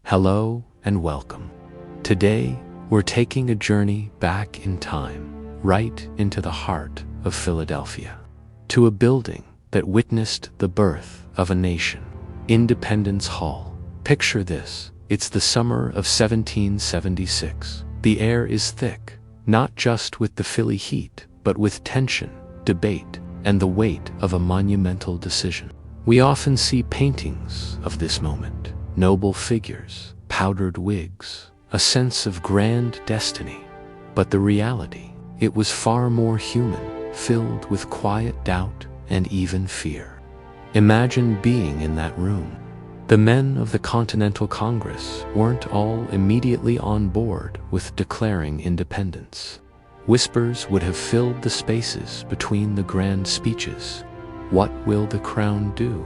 Hello and welcome. Today, we're taking a journey back in time, right into the heart of Philadelphia, to a building that witnessed the birth of a nation, Independence Hall. Picture this, it's the summer of 1776. The air is thick, not just with the Philly heat, but with tension, debate, and the weight of a monumental decision. We often see paintings of this moment, noble figures, powdered wigs, a sense of grand destiny. But the reality, it was far more human, filled with quiet doubt and even fear. Imagine being in that room. The men of the Continental Congress weren't all immediately on board with declaring independence. Whispers would have filled the spaces between the grand speeches. What will the crown do?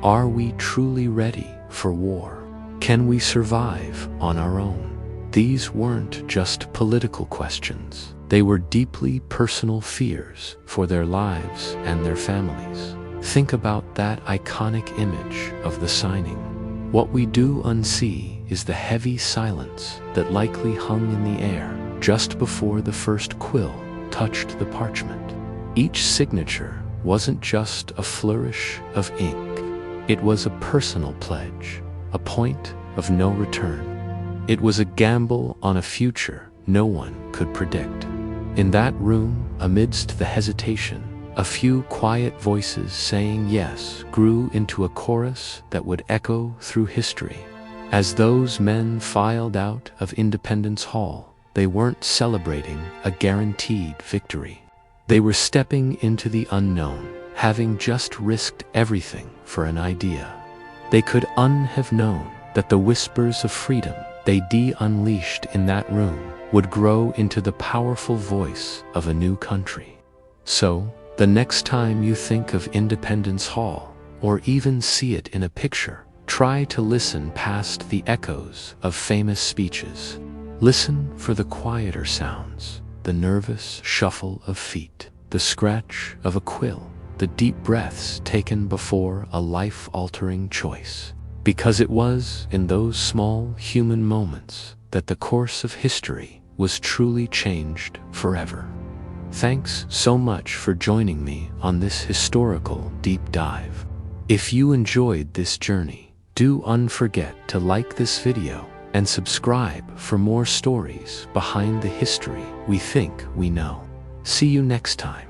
Are we truly ready for war? Can we survive on our own? These weren't just political questions. They were deeply personal fears for their lives and their families. Think about that iconic image of the signing. What we do unsee is the heavy silence that likely hung in the air just before the first quill touched the parchment. Each signature wasn't just a flourish of ink. It was a personal pledge, a point of no return. It was a gamble on a future no one could predict. In that room, amidst the hesitation, a few quiet voices saying yes grew into a chorus that would echo through history. As those men filed out of Independence Hall, they weren't celebrating a guaranteed victory. They were stepping into the unknown, having just risked everything for an idea. They could have known that the whispers of freedom they unleashed in that room would grow into the powerful voice of a new country. So, the next time you think of Independence Hall, or even see it in a picture, try to listen past the echoes of famous speeches. Listen for the quieter sounds, the nervous shuffle of feet, the scratch of a quill, the deep breaths taken before a life-altering choice. Because it was in those small human moments that the course of history was truly changed forever. Thanks so much for joining me on this historical deep dive. If you enjoyed this journey, don't forget to like this video and subscribe for more stories behind the history we think we know. See you next time.